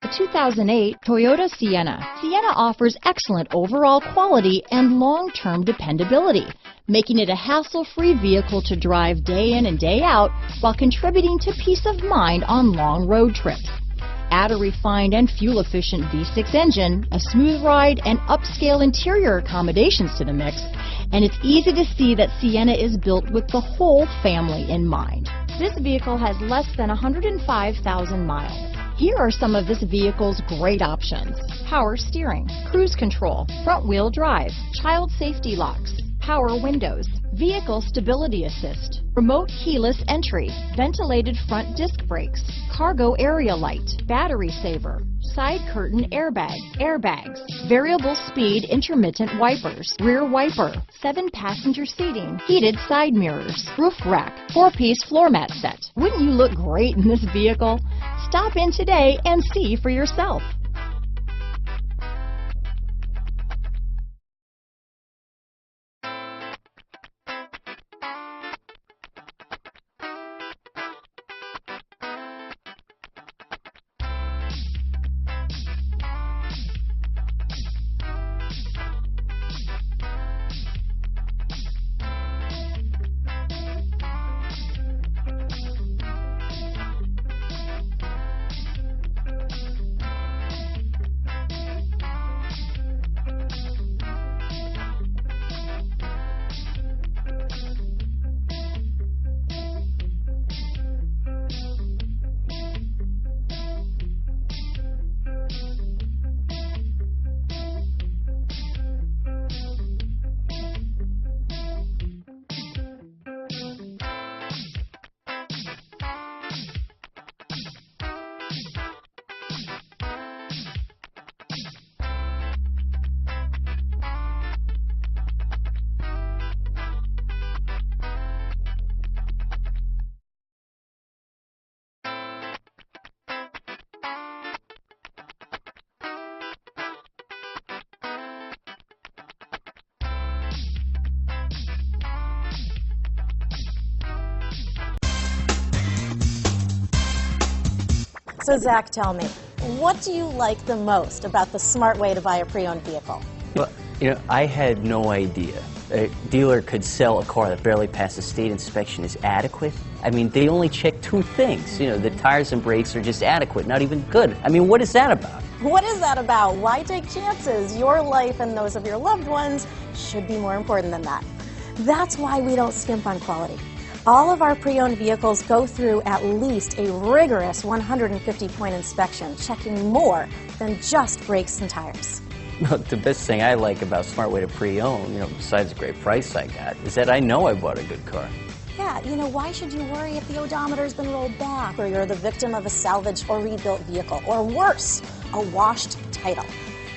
The 2008 Toyota Sienna. Sienna offers excellent overall quality and long-term dependability, making it a hassle-free vehicle to drive day in and day out while contributing to peace of mind on long road trips. Add a refined and fuel-efficient V6 engine, a smooth ride, and upscale interior accommodations to the mix, and it's easy to see that Sienna is built with the whole family in mind. This vehicle has less than 105,000 miles. Here are some of this vehicle's great options: power steering, cruise control, front-wheel drive, child safety locks, power windows, vehicle stability assist, remote keyless entry, ventilated front disc brakes, cargo area light, battery saver, side curtain airbag, airbags, variable speed intermittent wipers, rear wiper, 7-passenger seating, heated side mirrors, roof rack, 4-piece floor mat set. Wouldn't you look great in this vehicle? Stop in today and see for yourself. So Zach, tell me, what do you like the most about the smart way to buy a pre-owned vehicle? Well, I had no idea a dealer could sell a car that barely passed the state inspection is adequate. I mean, they only check 2 things. The tires and brakes are just adequate, not even good. I mean, what is that about? What is that about? Why take chances? Your life and those of your loved ones should be more important than that. That's why we don't skimp on quality. All of our pre-owned vehicles go through at least a rigorous 150-point inspection, checking more than just brakes and tires. The best thing I like about Smart Way to Pre-Own, besides the great price I got, is that I know I bought a good car. Yeah, why should you worry if the odometer's been rolled back, or you're the victim of a salvaged or rebuilt vehicle, or worse, a washed title?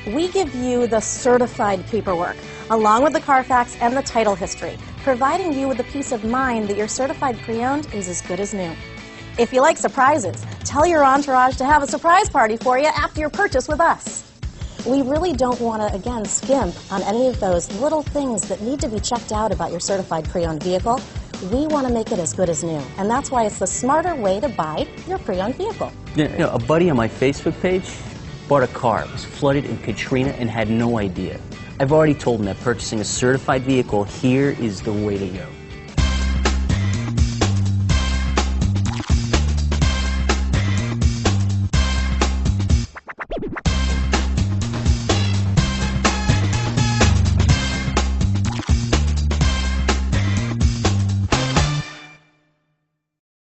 We give you the certified paperwork, along with the Carfax and the title history, providing you with the peace of mind that your certified pre-owned is as good as new. If you like surprises, tell your entourage to have a surprise party for you after your purchase with us. We really don't want to, again, skimp on any of those little things that need to be checked out about your certified pre-owned vehicle. We want to make it as good as new, and that's why it's the smarter way to buy your pre-owned vehicle. A buddy on my Facebook page bought a car. It was flooded in Katrina and had no idea. I've already told him that purchasing a certified vehicle here is the way to go.